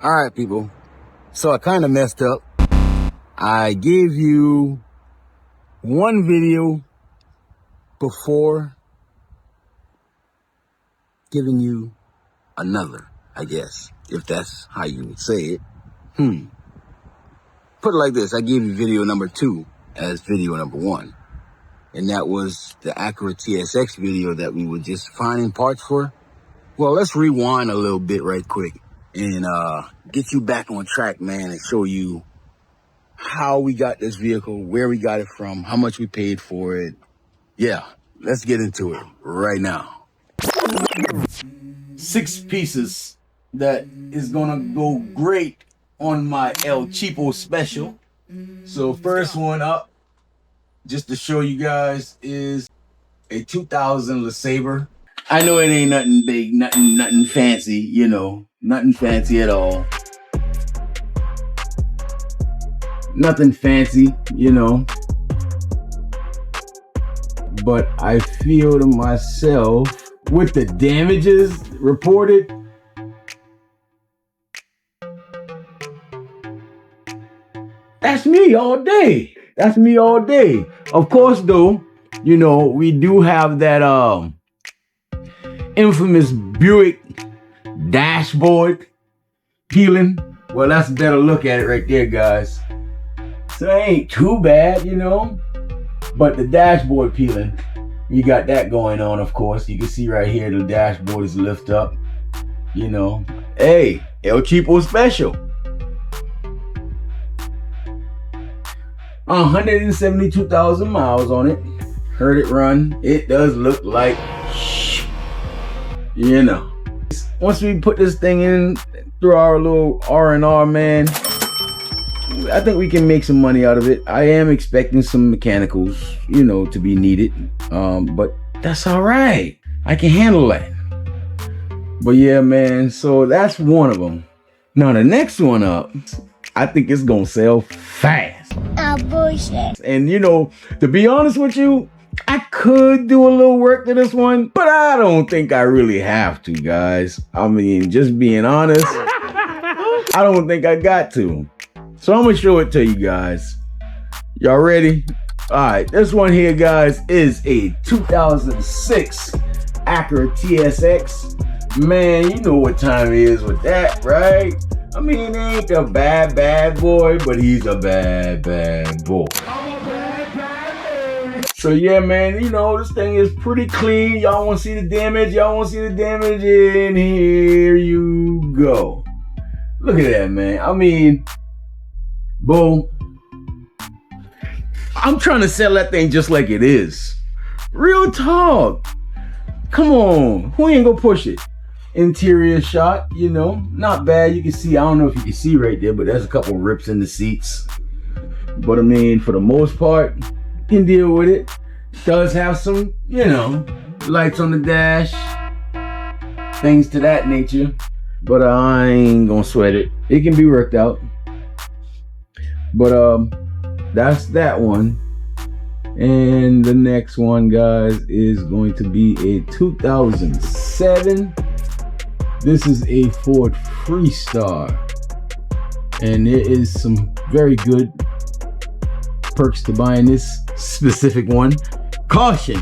All right, people. So I kind of messed up. I gave you one video before giving you another, I guess, if that's how you would say it. Put it like this. I gave you video number 2 as video number 1. And that was the Acura TSX video that we were just finding parts for. Well, let's rewind a little bit right quick and get you back on track, man, and show you how we got this vehicle, where we got it from, how much we paid for it. Yeah, let's get into it right now. 6 pieces that is gonna go great on my El Cheapo special. So first one up, just to show you guys, is a 2000 LeSabre. I know it ain't nothing big, nothing fancy, you know, nothing fancy at all. Nothing fancy, you know. But I feel to myself, with the damages reported, that's me all day. That's me all day. Of course, though, you know, we do have that infamous Buick dashboard peeling. Well, that's a better look at it right there, guys. So it ain't too bad, you know. But the dashboard peeling, you got that going on, of course. You can see right here the dashboard is lift up, you know. Hey, El Cheapo special. 172,000 miles on it. Heard it run. It does look like, you know. Once we put this thing in through our little R&R, man, I think we can make some money out of it. I am expecting some mechanicals, you know, to be needed. But that's all right. I can handle that. But yeah, man, so that's one of them. Now the next one up, I think it's gonna sell fast. Oh, bullshit. And you know, to be honest with you, I could do a little work to this one, but I don't think I really have to, guys. I mean, just being honest, I don't think I got to. So I'm gonna show it to you guys. Y'all ready? All right, this one here, guys, is a 2006 Acura TSX. Man, you know what time it is with that, right? I mean, he ain't a bad boy, but he's a bad boy. So yeah, man, you know, this thing is pretty clean. Y'all want to see the damage? Y'all want to see the damage? And here you go. Look at that, man. I mean, boom. I'm trying to sell that thing just like it is. Real talk. Come on. Who ain't gonna push it? Interior shot, you know, not bad. You can see, I don't know if you can see right there, but there's a couple rips in the seats. But I mean, for the most part, you can deal with it. Does have some, you know, lights on the dash, things to that nature. But I ain't gonna sweat it. It can be worked out. But that's that one. And the next one, guys, is going to be a 2007. This is a Ford Freestyle, and there is some very good perks to buying this specific one. Caution,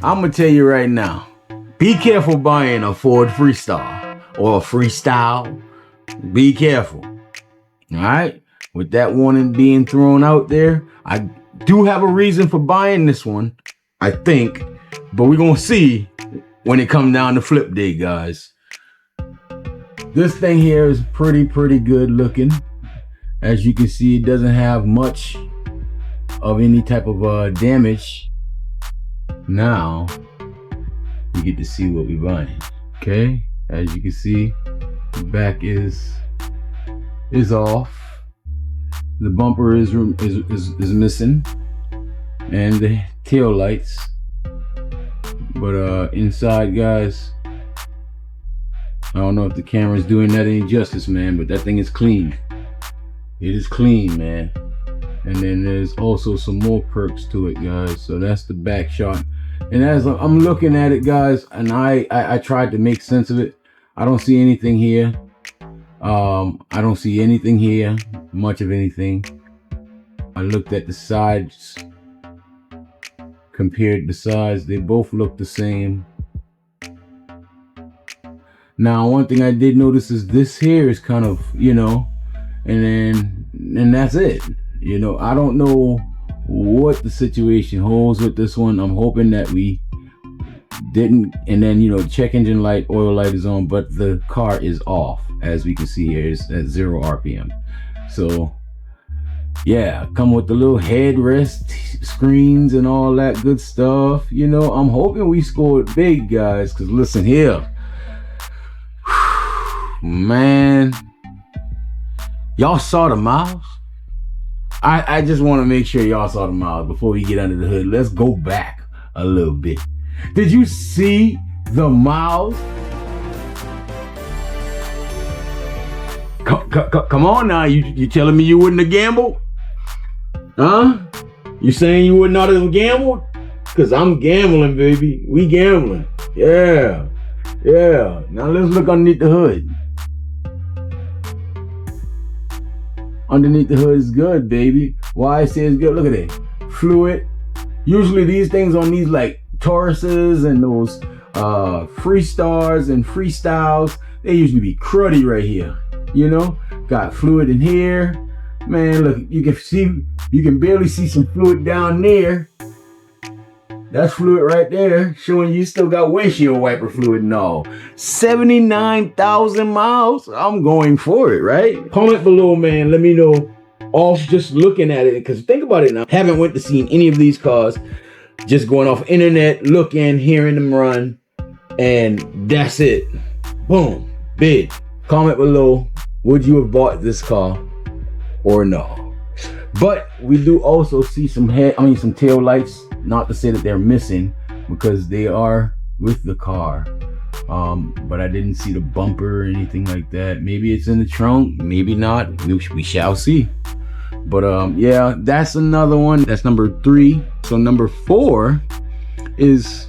I'm gonna tell you right now, be careful buying a Ford Freestyle or a Freestyle. Be careful. All right, with that warning being thrown out there, I do have a reason for buying this one, I think, but we're gonna see when it comes down to flip day, guys. This thing here is pretty good looking. As you can see, it doesn't have much of any type of damage. Now you get to see what we're buying. Okay, as you can see, the back is off. The bumper is missing, and the tail lights. But inside, guys, I don't know if the camera's doing that any justice, man, but that thing is clean. It is clean, man. And then there's also some more perks to it, guys. So that's the back shot. And as I'm looking at it, guys, and I tried to make sense of it, I don't see anything here I don't see anything here, much of anything. I looked at the sides, compared the sides, they both look the same. Now, one thing I did notice is this here is kind of, you know, and that's it. You know, I don't know what the situation holds with this one. I'm hoping that we didn't, and then, you know, check engine light, oil light is on, but the car is off. As we can see here, it's at 0 RPM. So yeah, come with the little headrest screens and all that good stuff. You know, I'm hoping we scored big, guys, because listen here, man, y'all saw the miles. I just want to make sure y'all saw the miles before we get under the hood. Let's go back a little bit. Did you see the miles? Come on now, you telling me you wouldn't have gambled? Huh? You saying you would not have gambled? Cause I'm gambling, baby. We gambling. Yeah. Yeah. Now let's look underneath the hood. Underneath the hood is good, baby. Why I say it's good? Look at it. Fluid. Usually these things on these like Tauruses and those Freestars and Freestyles, they usually be cruddy right here. You know, got fluid in here. Man, look, you can barely see some fluid down there. That's fluid right there, showing you still got windshield wiper fluid and all. 79,000 miles. I'm going for it, right? Comment below, man. Let me know off just looking at it. Because think about it now. Haven't went to see any of these cars. Just going off internet, looking, hearing them run. And that's it. Boom. Bid. Comment below. Would you have bought this car or no? But we do also see some some tail lights. Not to say that they're missing, because they are with the car. But I didn't see the bumper or anything like that. Maybe it's in the trunk, maybe not. We shall see. But yeah, that's another one. That's number 3. So number 4 is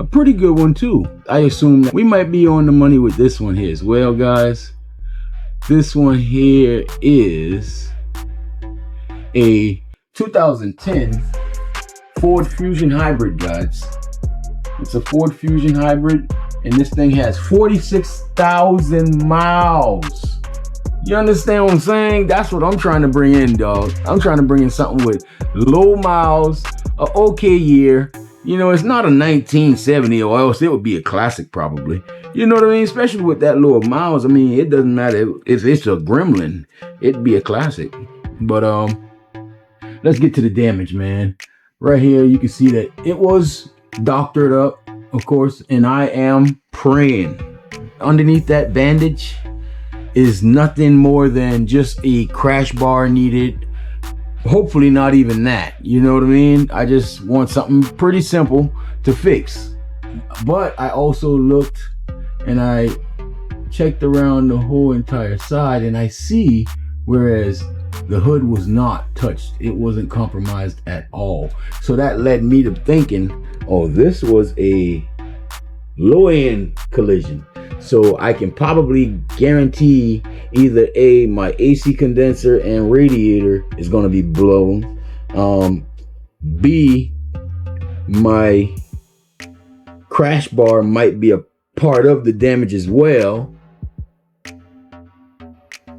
a pretty good one too. I assume that we might be on the money with this one here as well, guys. This one here is a 2010 Ford Fusion Hybrid, guys. It's a Ford Fusion Hybrid, and this thing has 46,000 miles. You understand what I'm saying? That's what I'm trying to bring in, dog. I'm trying to bring in something with low miles, a okay year. You know, it's not a 1970, or else it would be a classic probably. You know what I mean? Especially with that low of miles. I mean, it doesn't matter if it's a gremlin, it'd be a classic. But let's get to the damage, man. Right here, you can see that it was doctored up, of course, and I am praying. Underneath that bandage is nothing more than just a crash bar needed. Hopefully not even that, you know what I mean? I just want something pretty simple to fix. But I also looked and I checked around the whole entire side, and I see, whereas the hood was not touched, it wasn't compromised at all. So that led me to thinking, oh, this was a low-end collision. So I can probably guarantee either A, my AC condenser and radiator is going to be blown. B, my crash bar might be a part of the damage as well.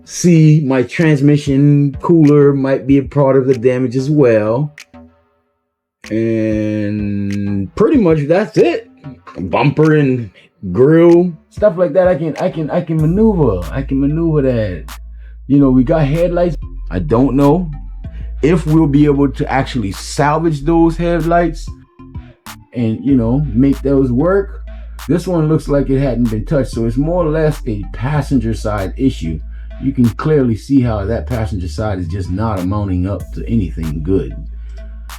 C, my transmission cooler might be a part of the damage as well. And pretty much that's it. Bumper and grill, stuff like that. I can maneuver. I can maneuver that. You know, we got headlights. I don't know if we'll be able to actually salvage those headlights and, you know, make those work. This one looks like it hadn't been touched, so it's more or less a passenger side issue. You can clearly see how that passenger side is just not amounting up to anything good.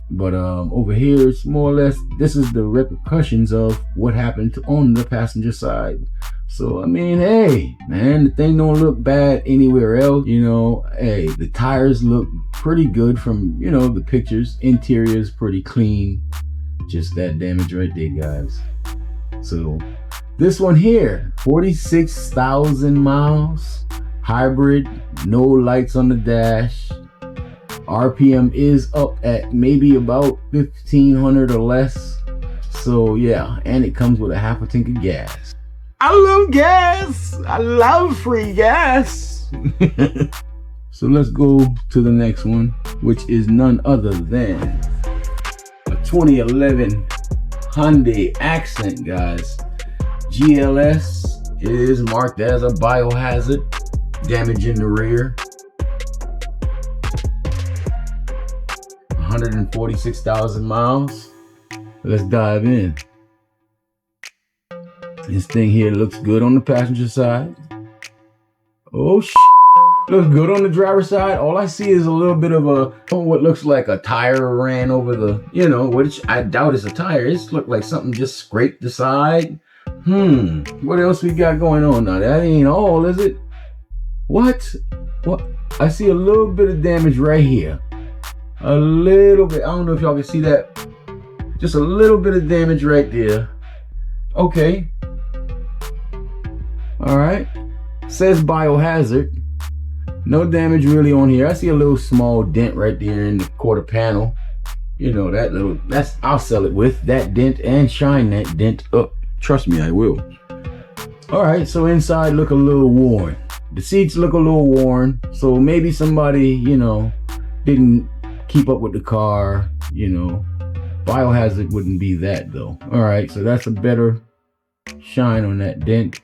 But over here, it's more or less, this is the repercussions of what happened on the passenger side. So, I mean, hey, man, the thing don't look bad anywhere else. You know, hey, the tires look pretty good from, you know, the pictures. Interior is pretty clean. Just that damage right there, guys. So, this one here, 46,000 miles. Hybrid, no lights on the dash. RPM is up at maybe about 1,500 or less. So yeah, and it comes with a half a tank of gas. I love gas. I love free gas. So let's go to the next one, which is none other than a 2011 Hyundai Accent, guys. GLS. It is marked as a biohazard, damage in the rear. 146,000 miles. Let's dive in. This thing here looks good on the passenger side. Oh shit. Looks good on the driver's side. All I see is a little bit of what looks like a tire ran over the, which I doubt is a tire. It's looked like something just scraped the side. What else we got going on now? That ain't all, is it? What? I see a little bit of damage right here. A little bit. I don't know if y'all can see that. Just a little bit of damage right there. Okay. All right. Says biohazard. No damage really on here. I see a little small dent right there in the quarter panel. I'll sell it with that dent and shine that dent up. Trust me, I will. All right, so inside look a little worn. The seats look a little worn. So maybe somebody, didn't keep up with the car, Biohazard wouldn't be that though. All right, so that's a better shine on that dent.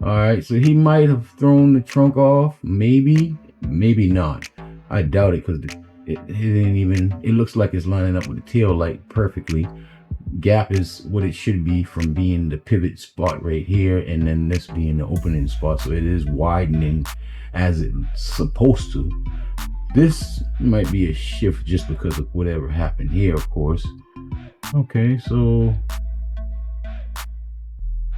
All right, so he might have thrown the trunk off. Maybe not. I doubt it, because it didn't even, it looks like it's lining up with the tail light perfectly. Gap is what it should be from being the pivot spot right here, and then this being the opening spot, so it is widening as it's supposed to. This might be a shift just because of whatever happened here, of course. Okay, so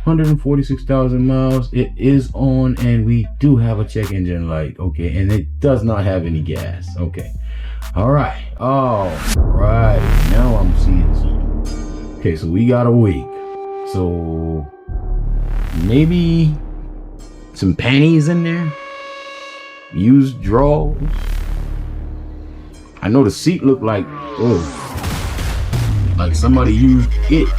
146,000 miles. It is on, and we do have a check engine light. Okay, and it does not have any gas. Okay, all right. Now I'm seeing something. Okay, so we got a week. So maybe some panties in there. Used drawers. I know the seat looked like, like somebody used it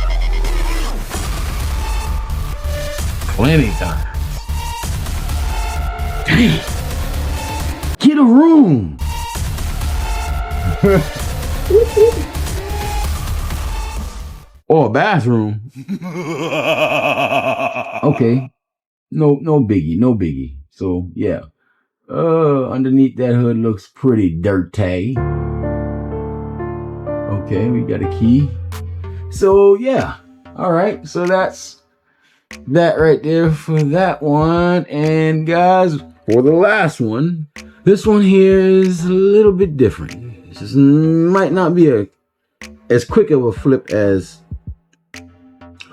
plenty times. Dang, get a room. Or a bathroom. Okay, no biggie. So yeah, underneath that hood looks pretty dirty. Okay, we got a key. So yeah, all right, so that's that right there for that one. And guys, for the last one, this one here is a little bit different. This might not be as quick of a flip as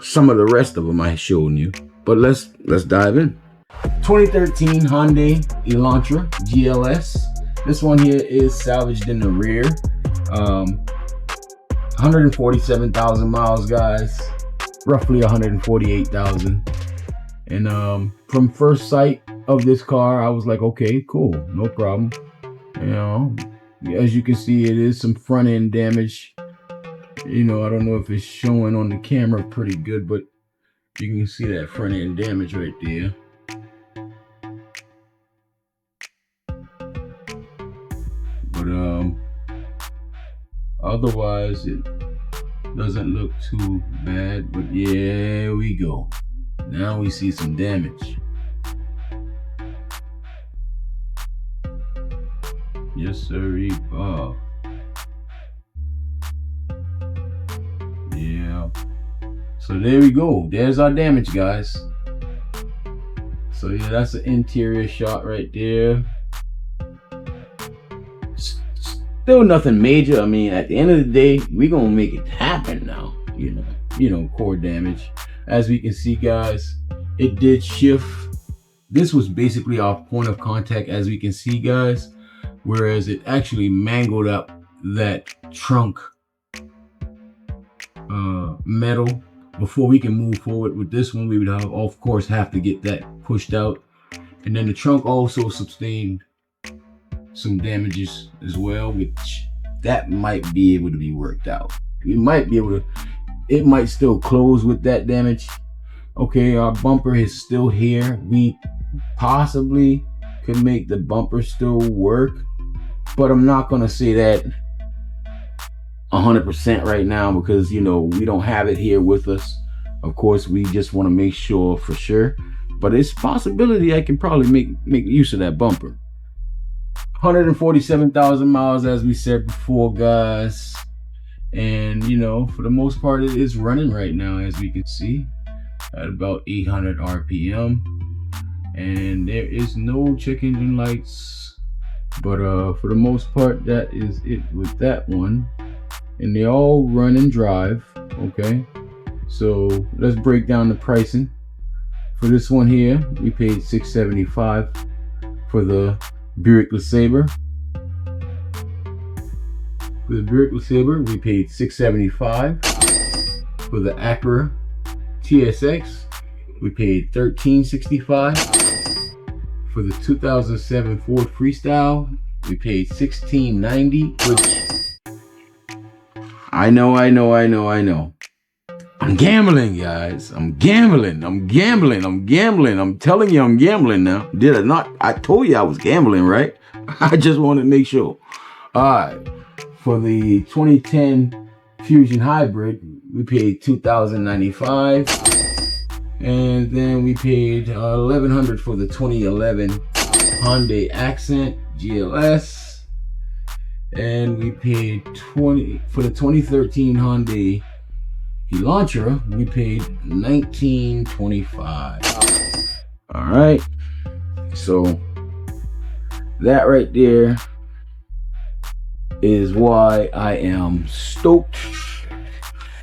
some of the rest of them I showed you, but let's dive in. 2013 Hyundai Elantra GLS. This one here is salvaged in the rear. 147,000 miles, guys. Roughly 148,000. And from first sight of this car, I was like, okay, cool, no problem. As you can see, it is some front end damage. I don't know if it's showing on the camera pretty good, but you can see that front end damage right there. But otherwise it doesn't look too bad. But yeah, we go. Now we see some damage. Yes, sir, Bob. Yeah. So there we go. There's our damage, guys. So yeah, that's an interior shot right there. Still nothing major. I mean, at the end of the day, we're gonna make it happen now. Core damage. As we can see, guys, it did shift. This was basically our point of contact, as we can see, guys, whereas it actually mangled up that trunk metal. Before we can move forward with this one, we would of course have to get that pushed out. And then the trunk also sustained some damages as well, which that might be able to be worked out. We might be able to, it might still close with that damage. Okay, our bumper is still here. We possibly could make the bumper still work, but I'm not gonna say that 100% right now because, you know, we don't have it here with us. Of course, we just want to make sure for sure, but it's a possibility I can probably make use of that bumper. 147,000 miles, as we said before, guys. And, you know, for the most part, it is running right now, as we can see, at about 800 RPM. And there is no check engine lights. But for the most part, that is it with that one. And they all run and drive, okay? So let's break down the pricing. For this one here, we paid $675 for the Buick LeSabre. For the Buick LeSabre, we paid $675. For the Acura TSX, we paid $1365. For the 2007 Ford Freestyle, we paid $1690, which I know. I'm gambling, guys. I'm gambling. I'm telling you, I'm gambling now. Did I not? I told you I was gambling, right? I just wanted to make sure. All right. For the 2010 Fusion Hybrid, we paid $2,095. And then we paid $1,100 for the 2011 Hyundai Accent GLS. And we paid $20 for the 2013 Hyundai Elantra. We paid $1925. All right, so that right there is why I am stoked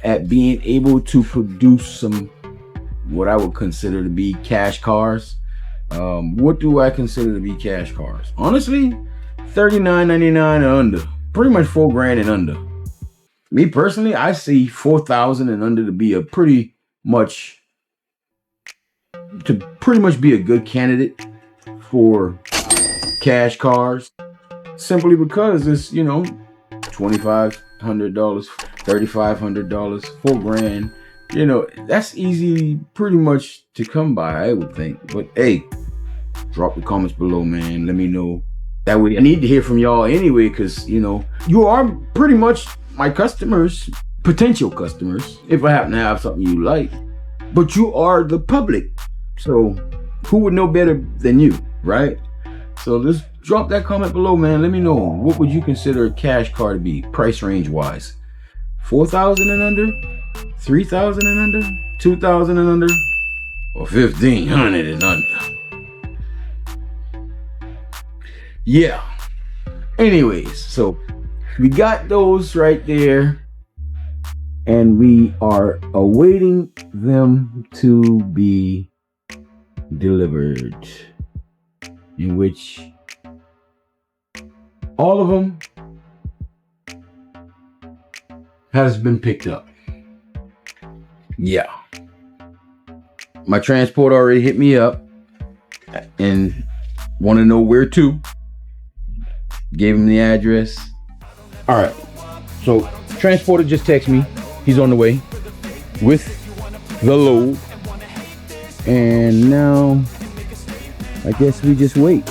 at being able to produce some what I would consider to be cash cars. What do I consider to be cash cars? Honestly, $39.99 and under, pretty much $4,000 and under. Me personally, I see 4,000 and under to be a pretty much be a good candidate for cash cars, simply because it's, you know, $2,500, $3,500, $4,000. You know, that's easy pretty much to come by, I would think. But hey, drop the comments below, man. Let me know. That way, I need to hear from y'all anyway, because, you know, you are pretty much my customers, potential customers, if I happen to have something you like. But you are the public, so who would know better than you, right? So just drop that comment below, man. Let me know, what would you consider a cash car to be, price range wise? 4,000 and under, 3,000 and under, 2,000 and under, or 1,500 and under? Yeah. Anyways, so we got those right there, and we are awaiting them to be delivered, in which all of them has been picked up. Yeah. My transport already hit me up and want to know where to. Gave him the address. All right, so transporter just texted me. He's on the way with the load, and now I guess we just wait.